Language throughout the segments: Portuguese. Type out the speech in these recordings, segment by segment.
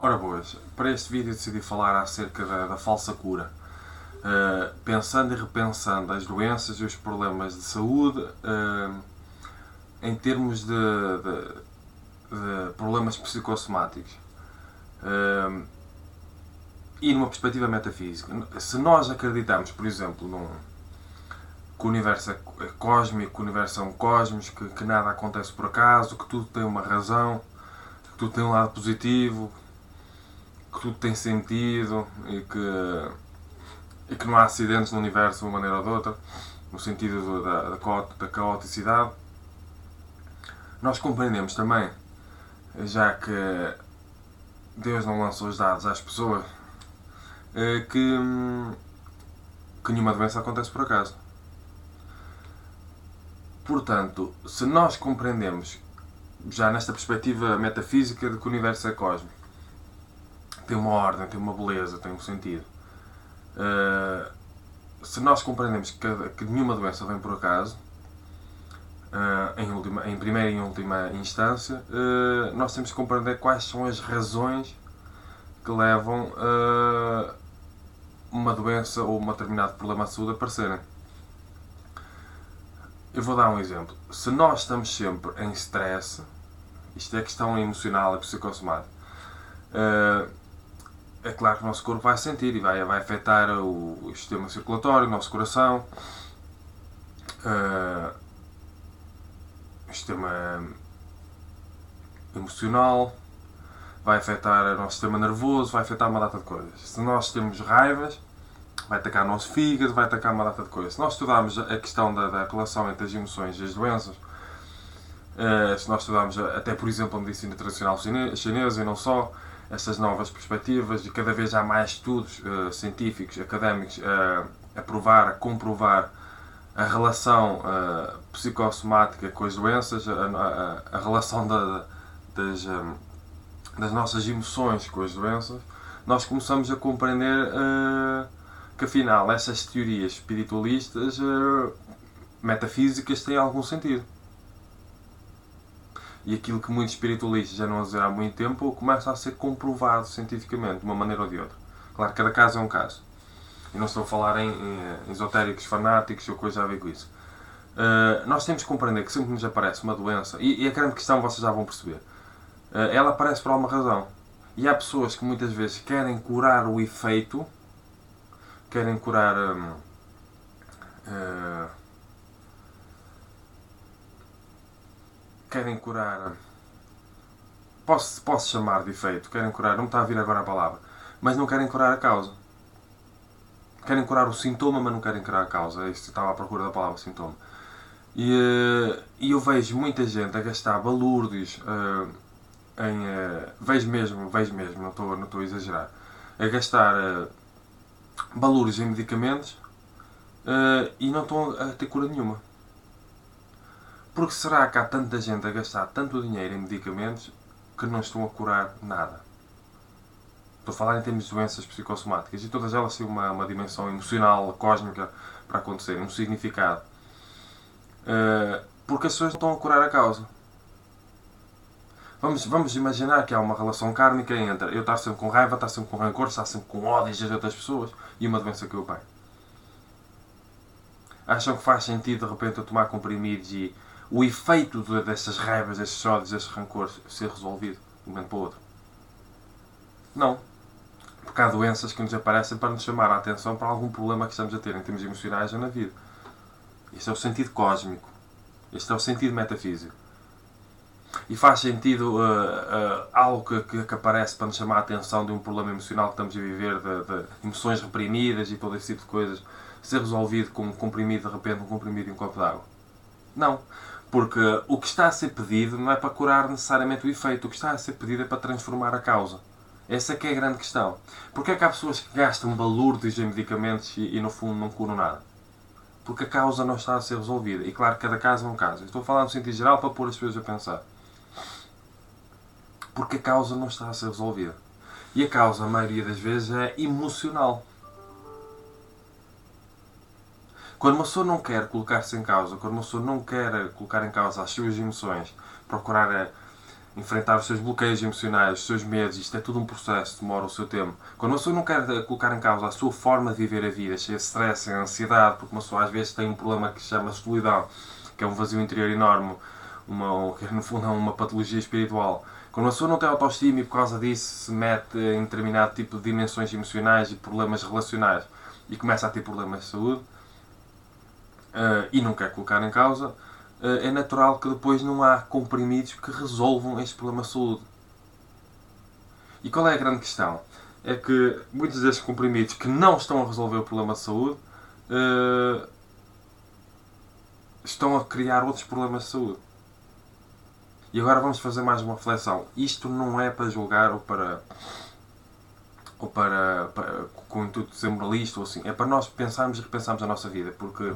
Ora boas, para este vídeo decidi falar acerca da falsa cura. Pensando e repensando as doenças e os problemas de saúde em termos de problemas psicossomáticos e numa perspectiva metafísica. Se nós acreditamos, por exemplo, que o universo é cósmico, que o universo é um cosmos, que nada acontece por acaso, que tudo tem uma razão, que tudo tem um lado positivo, que tudo tem sentido e que não há acidentes no universo de uma maneira ou de outra, no sentido da caoticidade, nós compreendemos também, já que Deus não lançou os dados às pessoas, que nenhuma doença acontece por acaso. Portanto, se nós compreendemos, já nesta perspectiva metafísica, de que o universo é cósmico, tem uma ordem, tem uma beleza, tem um sentido. Se nós compreendemos que nenhuma doença vem por acaso, em primeira e em última instância, nós temos que compreender quais são as razões que levam a uma doença ou um determinado problema de saúde a aparecerem. Eu vou dar um exemplo. Se nós estamos sempre em stress, isto é questão emocional e psicossomática, é claro que o nosso corpo vai sentir e vai afetar o sistema circulatório, o nosso coração, o sistema emocional, vai afetar o nosso sistema nervoso, vai afetar uma data de coisas. Se nós temos raivas, vai atacar o nosso fígado, vai atacar uma data de coisas. Se nós estudarmos a questão da relação entre as emoções e as doenças, se nós estudarmos até, por exemplo, a medicina tradicional chinesa e não só, essas novas perspectivas, e cada vez há mais estudos científicos, académicos, a provar, a comprovar a relação psicossomática com as doenças, a relação das nossas emoções com as doenças, nós começamos a compreender que afinal essas teorias espiritualistas, metafísicas, têm algum sentido. E aquilo que muitos espiritualistas já não dizer há muito tempo começa a ser comprovado cientificamente, de uma maneira ou de outra. Claro que cada caso é um caso. E não estou a falar em esotéricos fanáticos ou coisa a ver com isso. Nós temos que compreender que sempre que nos aparece uma doença, e a grande questão vocês já vão perceber, ela aparece por alguma razão. E há pessoas que muitas vezes querem curar o efeito, querem curar posso chamar de efeito, querem curar, não me está a vir agora a palavra, mas não querem curar a causa. Querem curar o sintoma, mas não querem curar a causa. Isto estava à procura da palavra sintoma. E eu vejo muita gente a gastar balúrdios vejo mesmo, não estou a exagerar, a gastar balúrdios em medicamentos e não estão a ter cura nenhuma. Porque será que há tanta gente a gastar tanto dinheiro em medicamentos que não estão a curar nada? Estou a falar em termos de doenças psicossomáticas, e todas elas têm uma dimensão emocional, cósmica, para acontecerem, um significado. Porque as pessoas não estão a curar a causa. Vamos imaginar que há uma relação kármica entre eu estar sempre com raiva, estar sempre com rancor, estar sempre com ódio das outras pessoas e uma doença que eu tenho. Acham que faz sentido de repente eu tomar comprimidos e o efeito dessas raivas, desses ódios, desses rancores ser resolvido de um momento para o outro? Não. Porque há doenças que nos aparecem para nos chamar a atenção para algum problema que estamos a ter em termos emocionais ou na vida. Este é o sentido cósmico. Este é o sentido metafísico. E faz sentido algo que aparece para nos chamar a atenção de um problema emocional que estamos a viver, de emoções reprimidas e todo esse tipo de coisas, ser resolvido com um comprimido, de repente, um comprimido e um copo de água? Não. Porque o que está a ser pedido não é para curar necessariamente o efeito. O que está a ser pedido é para transformar a causa. Essa é que é a grande questão. Porquê é que há pessoas que gastam balúrdios em medicamentos e no fundo não curam nada? Porque a causa não está a ser resolvida. E claro, cada caso é um caso. Eu estou a falar no sentido geral para pôr as pessoas a pensar. Porque a causa não está a ser resolvida. E a causa, a maioria das vezes, é emocional. Quando uma pessoa não quer colocar-se em causa, quando uma pessoa não quer colocar em causa as suas emoções, procurar enfrentar os seus bloqueios emocionais, os seus medos, isto é tudo um processo, demora o seu tempo. Quando uma pessoa não quer colocar em causa a sua forma de viver a vida, cheia de stress, sem ansiedade, porque uma pessoa às vezes tem um problema que se chama solidão, que é um vazio interior enorme, que no fundo é uma patologia espiritual. Quando uma pessoa não tem autoestima e por causa disso se mete em determinado tipo de dimensões emocionais e problemas relacionais e começa a ter problemas de saúde e não quer colocar em causa, é natural que depois não há comprimidos que resolvam este problema de saúde. E qual é a grande questão? É que muitos destes comprimidos que não estão a resolver o problema de saúde estão a criar outros problemas de saúde. E agora vamos fazer mais uma reflexão. Isto não é para julgar ou para com o intuito de ser moralista ou assim. É para nós pensarmos e repensarmos a nossa vida. Porque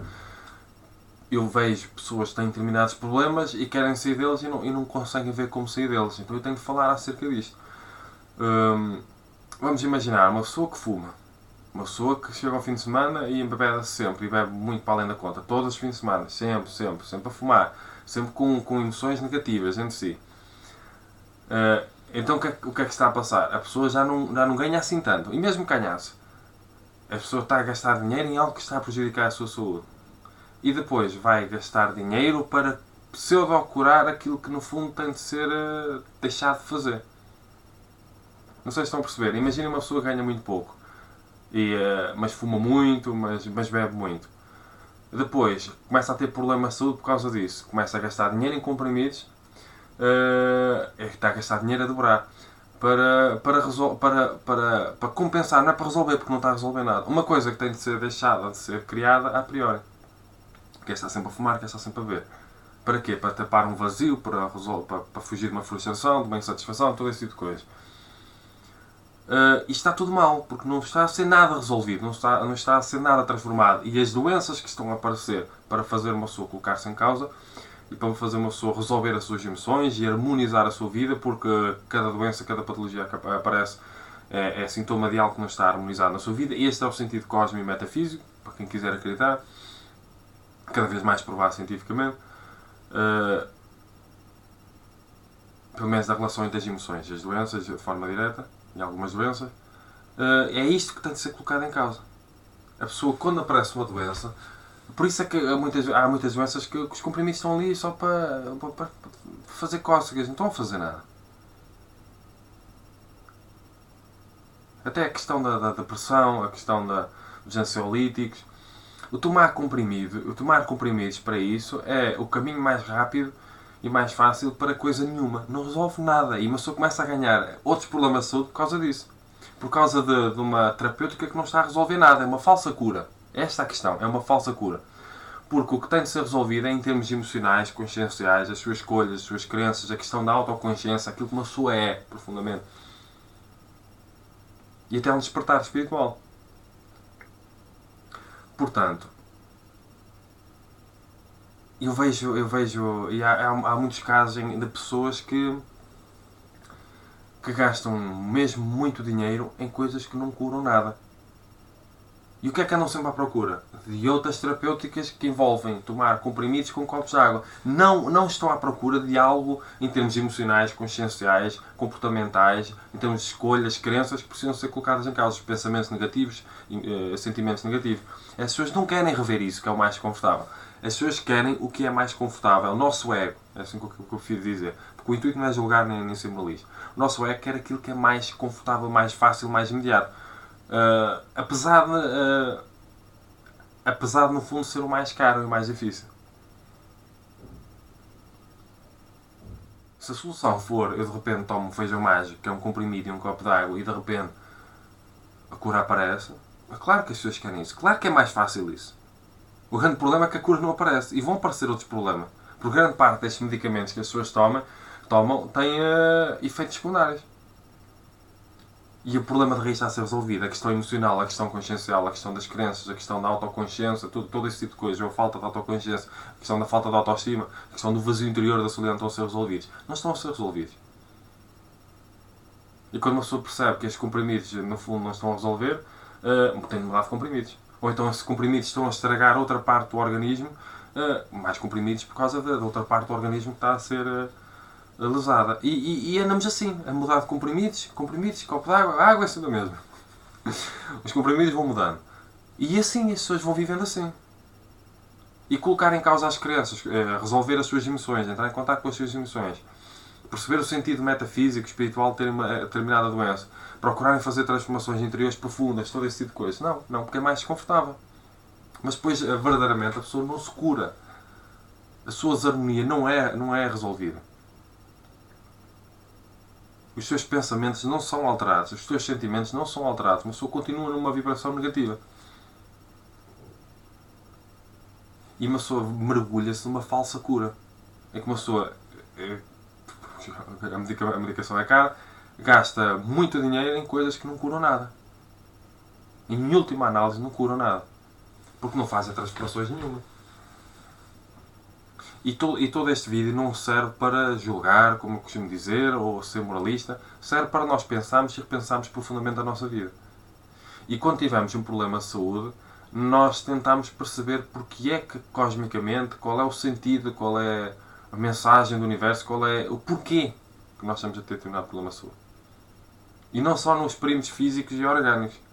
eu vejo pessoas que têm determinados problemas e querem sair deles e não conseguem ver como sair deles. Então eu tenho de falar acerca disto. Vamos imaginar uma pessoa que fuma. Uma pessoa que chega ao fim de semana e embebeda-se sempre e bebe muito para além da conta. Todos os fins de semana. Sempre a fumar. Sempre com emoções negativas entre si. Então o que é que está a passar? A pessoa já não ganha assim tanto. E mesmo que ganhasse, a pessoa está a gastar dinheiro em algo que está a prejudicar a sua saúde. E depois vai gastar dinheiro para pseudo-curar aquilo que no fundo tem de ser deixado de fazer. Não sei se estão a perceber. Imagina uma pessoa que ganha muito pouco, mas fuma muito, mas bebe muito. Depois começa a ter problemas de saúde por causa disso. Começa a gastar dinheiro em comprimidos. Está a gastar dinheiro a dobrar. Para compensar, não é para resolver, porque não está a resolver nada. Uma coisa que tem de ser deixada de ser criada a priori. Quer estar sempre a fumar, quer estar sempre a beber. Para quê? Para tapar um vazio, para fugir de uma frustração, de uma insatisfação, todo esse tipo de coisas. Isto está tudo mal, porque não está a ser nada resolvido, não está a ser nada transformado. E as doenças que estão a aparecer para fazer uma pessoa colocar-se em causa e para fazer uma pessoa resolver as suas emoções e harmonizar a sua vida, porque cada doença, cada patologia que aparece é sintoma de algo que não está harmonizado na sua vida. E este é o sentido cósmico e metafísico, para quem quiser acreditar, cada vez mais provado cientificamente, pelo menos da relação entre as emoções e as doenças, de forma direta, e algumas doenças, é isto que tem de ser colocado em causa. A pessoa, quando aparece uma doença, por isso é que há muitas doenças que os comprimidos estão ali só para fazer cócegas, não estão a fazer nada. Até a questão da depressão, a questão dos ansiolíticos. O tomar comprimidos para isso é o caminho mais rápido e mais fácil para coisa nenhuma. Não resolve nada. E uma pessoa começa a ganhar outros problemas de saúde por causa disso. Por causa de uma terapêutica que não está a resolver nada. É uma falsa cura. Esta é a questão. É uma falsa cura. Porque o que tem de ser resolvido é em termos emocionais, conscienciais, as suas escolhas, as suas crenças, a questão da autoconsciência, aquilo que uma pessoa é, profundamente. E até um despertar espiritual. Portanto, eu vejo e há muitos casos de pessoas que gastam mesmo muito dinheiro em coisas que não curam nada. E o que é que andam sempre à procura? De outras terapêuticas que envolvem tomar comprimidos com copos de água. Não estão à procura de algo em termos emocionais, conscienciais, comportamentais, em termos de escolhas, crenças que precisam ser colocadas em causa. Pensamentos negativos, sentimentos negativos. As pessoas não querem rever isso, que é o mais confortável. As pessoas querem o que é mais confortável. O nosso ego, é assim que eu prefiro dizer. Porque o intuito não é julgar nem ser moralista. O nosso ego quer aquilo que é mais confortável, mais fácil, mais imediato. Apesar de no fundo ser o mais caro e o mais difícil. Se a solução for eu de repente tomo um feijão mágico, que é um comprimido e um copo de água, e de repente a cura aparece, é claro que as pessoas querem isso. Claro que é mais fácil isso. O grande problema é que a cura não aparece. E vão aparecer outros problemas. Porque grande parte destes medicamentos que as pessoas tomam têm efeitos secundários. E o problema de raiz está a ser resolvido. A questão emocional, a questão consciencial, a questão das crenças, a questão da autoconsciência, todo esse tipo de coisas, ou a falta de autoconsciência, a questão da falta de autoestima, a questão do vazio interior da solidão estão a ser resolvidos. Não estão a ser resolvidos. E quando uma pessoa percebe que estes comprimidos, no fundo, não estão a resolver, tem de mudar de comprimidos. Ou então esses comprimidos estão a estragar outra parte do organismo, mais comprimidos por causa da outra parte do organismo que está a ser lesada. E andamos assim, a mudar de comprimidos, copo de água, a água é sempre a mesma. Os comprimidos vão mudando. E assim, as pessoas vão vivendo assim. E colocar em causa as crenças, resolver as suas emoções, entrar em contato com as suas emoções, perceber o sentido metafísico, espiritual de ter uma determinada doença, procurarem fazer transformações interiores profundas, todo esse tipo de coisa. Não, porque é mais desconfortável. Mas depois, verdadeiramente, a pessoa não se cura. A sua desarmonia não é resolvida. Os seus pensamentos não são alterados, os seus sentimentos não são alterados, mas a pessoa continua numa vibração negativa. E uma pessoa mergulha-se numa falsa cura. É que uma pessoa. A medicação é cara, gasta muito dinheiro em coisas que não curam nada. Em última análise, não curam nada. Porque não fazem transformações nenhuma. E todo este vídeo não serve para julgar, como eu costumo dizer, ou ser moralista. Serve para nós pensarmos e repensarmos profundamente a nossa vida. E quando tivermos um problema de saúde, nós tentamos perceber porque é que, cosmicamente, qual é o sentido, qual é a mensagem do universo, qual é o porquê que nós estamos a ter determinado problema de saúde. E não só nos perímetros físicos e orgânicos.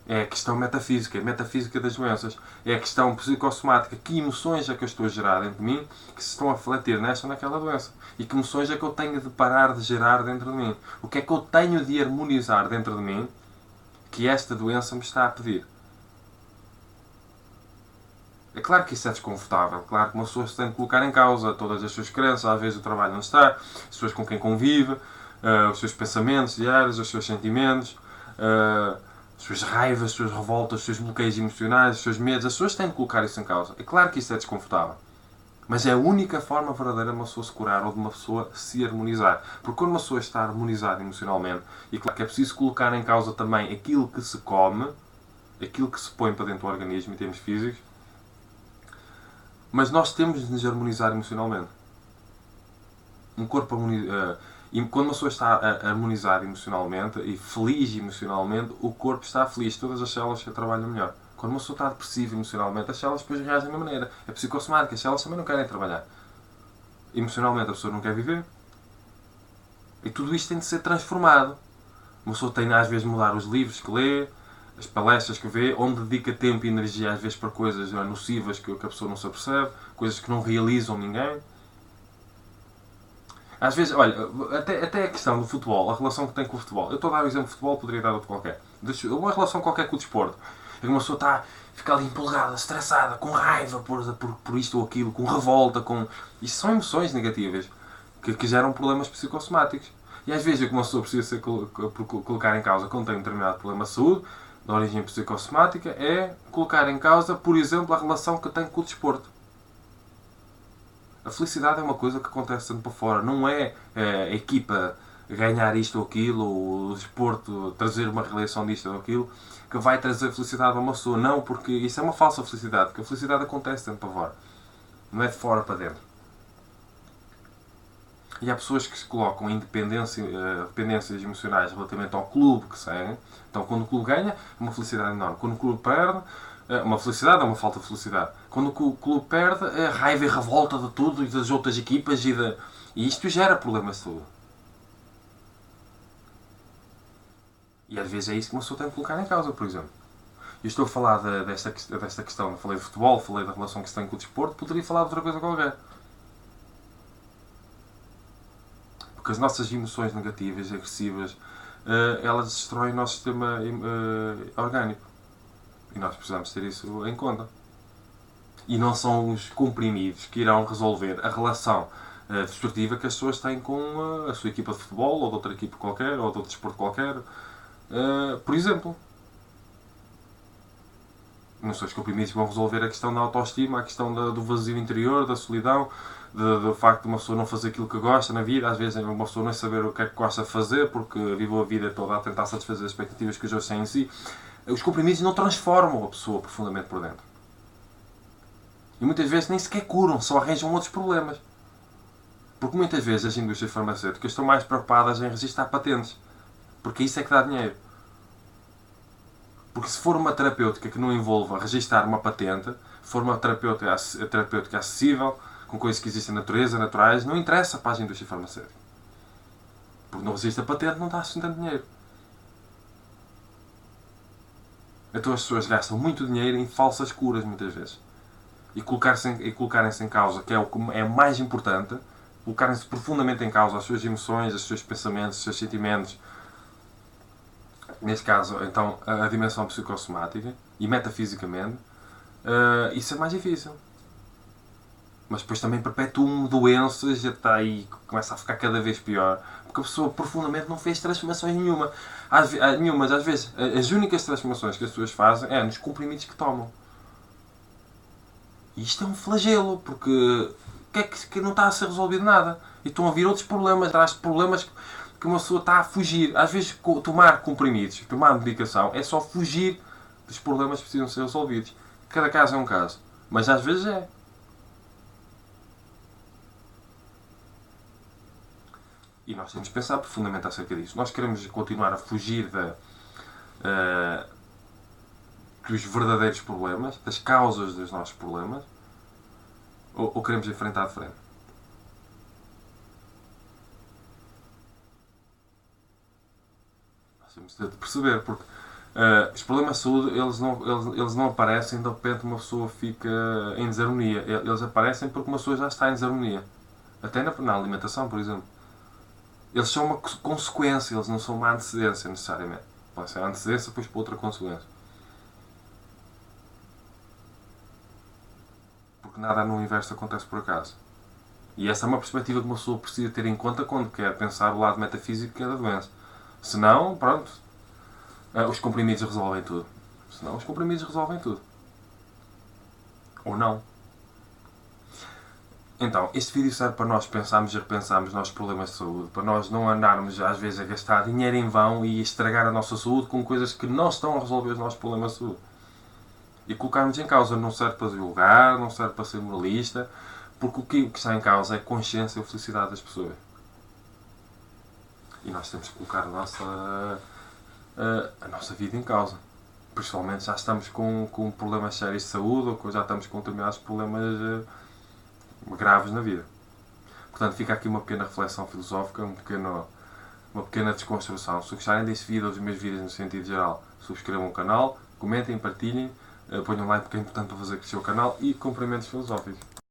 É a questão metafísica, a metafísica das doenças. É a questão psicossomática. Que emoções é que eu estou a gerar dentro de mim que se estão a refletir nesta ou naquela doença? E que emoções é que eu tenho de parar de gerar dentro de mim? O que é que eu tenho de harmonizar dentro de mim que esta doença me está a pedir? É claro que isso é desconfortável. Claro que uma pessoa se tem de colocar em causa todas as suas crenças, às vezes o trabalho onde está, as pessoas com quem convive, os seus pensamentos diários, os seus sentimentos, as suas raivas, as suas revoltas, os seus bloqueios emocionais, os seus medos. As pessoas têm de colocar isso em causa. É claro que isso é desconfortável. Mas é a única forma verdadeira de uma pessoa se curar ou de uma pessoa se harmonizar. Porque quando uma pessoa está harmonizada emocionalmente, e claro que é preciso colocar em causa também aquilo que se come, aquilo que se põe para dentro do organismo em termos físicos, mas nós temos de nos harmonizar emocionalmente. Um corpo harmonizado. E quando uma pessoa está harmonizada emocionalmente e feliz emocionalmente, o corpo está feliz. Todas as células trabalham melhor. Quando uma pessoa está depressiva emocionalmente, as células depois reagem da mesma maneira. É psicossomática. As células também não querem trabalhar. Emocionalmente a pessoa não quer viver. E tudo isto tem de ser transformado. Uma pessoa tem às vezes de mudar os livros que lê, as palestras que vê, onde dedica tempo e energia às vezes para coisas nocivas que a pessoa não se apercebe, coisas que não realizam ninguém. Às vezes, olha, até a questão do futebol, a relação que tem com o futebol. Eu estou a dar o exemplo de futebol, poderia dar outro qualquer. Uma relação qualquer com o desporto. É que uma pessoa está a ficar ali empolgada, estressada, com raiva por isto ou aquilo, com revolta, com... Isto são emoções negativas que geram problemas psicossomáticos. E às vezes o que uma pessoa precisa ser colocar em causa quando tem um determinado problema de saúde, de origem psicossomática, é colocar em causa, por exemplo, a relação que tem com o desporto. A felicidade é uma coisa que acontece tanto para fora. Não é a equipa ganhar isto ou aquilo, ou o desporto trazer uma realização disto ou aquilo, que vai trazer felicidade a uma pessoa. Não, porque isso é uma falsa felicidade. Porque a felicidade acontece tanto para fora. Não é de fora para dentro. E há pessoas que se colocam em dependências emocionais relativamente ao clube que seguem. Então, quando o clube ganha, é uma felicidade enorme. Quando o clube perde, uma felicidade é uma falta de felicidade. Quando o clube perde, é raiva e revolta de tudo e das outras equipas e isto gera problemas de saúde. E às vezes é isso que uma pessoa tem que colocar em causa, por exemplo. Eu estou a falar desta questão, eu falei de futebol, falei da relação que se tem com o desporto, poderia falar de outra coisa qualquer. Porque as nossas emoções negativas, agressivas, elas destroem o nosso sistema orgânico. E nós precisamos ter isso em conta. E não são os comprimidos que irão resolver a relação desportiva que as pessoas têm com a sua equipa de futebol, ou de outra equipa qualquer, ou de outro desporto qualquer. Por exemplo. Não são os comprimidos que vão resolver a questão da autoestima, a questão do vazio interior, da solidão, do facto de uma pessoa não fazer aquilo que gosta na vida. Às vezes uma pessoa não saber o que é que gosta de fazer, porque viveu a vida toda a tentar satisfazer as expectativas que os outros têm em si. Os comprimidos não transformam a pessoa profundamente por dentro. E muitas vezes nem sequer curam, só arranjam outros problemas. Porque muitas vezes as indústrias farmacêuticas estão mais preocupadas em registrar patentes. Porque isso é que dá dinheiro. Porque se for uma terapêutica que não envolva registrar uma patente, se for uma terapêutica acessível, com coisas que existem na natureza, naturais, não interessa para a indústria farmacêutica. Porque não resiste a patente, não está sustentando dinheiro. Então as pessoas gastam muito dinheiro em falsas curas, muitas vezes. E colocarem-se em causa, que é o que é mais importante, colocarem-se profundamente em causa as suas emoções, os seus pensamentos, os seus sentimentos. Neste caso, então, a dimensão psicossomática e metafisicamente, isso é mais difícil. Mas depois também perpetuam doenças e até aí começa a ficar cada vez pior. Porque a pessoa profundamente não fez transformações nenhuma. Nenhumas, às vezes, as únicas transformações que as pessoas fazem é nos comprimidos que tomam. E isto é um flagelo, porque que não está a ser resolvido nada. E estão a vir outros problemas, atrás de problemas que uma pessoa está a fugir. Às vezes, tomar comprimidos, tomar medicação, é só fugir dos problemas que precisam ser resolvidos. Cada caso é um caso. Mas às vezes é. E nós temos de pensar profundamente acerca disso. Nós queremos continuar a fugir dos verdadeiros problemas, das causas dos nossos problemas, ou queremos enfrentar de frente? Nós temos de perceber, porque os problemas de saúde eles não aparecem de repente uma pessoa fica em desarmonia. Eles aparecem porque uma pessoa já está em desarmonia. Até na alimentação, por exemplo. Eles são uma consequência, eles não são uma antecedência necessariamente. Pode ser a antecedência, depois para outra consequência. Porque nada no universo acontece por acaso. E essa é uma perspectiva que uma pessoa precisa ter em conta quando quer pensar o lado metafísico da doença. Senão, pronto, os comprimidos resolvem tudo. Senão, os comprimidos resolvem tudo. Ou não. Então, este vídeo serve para nós pensarmos e repensarmos os nossos problemas de saúde, para nós não andarmos às vezes a gastar dinheiro em vão e estragar a nossa saúde com coisas que não estão a resolver os nossos problemas de saúde. E colocarmos em causa não serve para julgar, não serve para ser moralista, porque o que está em causa é a consciência e a felicidade das pessoas. E nós temos que colocar a nossa vida em causa. Principalmente já estamos com problemas sérios de saúde ou já estamos com determinados problemas graves na vida. Portanto, fica aqui uma pequena reflexão filosófica, uma pequena desconstrução. Se gostarem deste vídeo ou dos meus vídeos no sentido geral, subscrevam o canal, comentem, partilhem, ponham like porque é importante para fazer crescer o canal e cumprimentos filosóficos.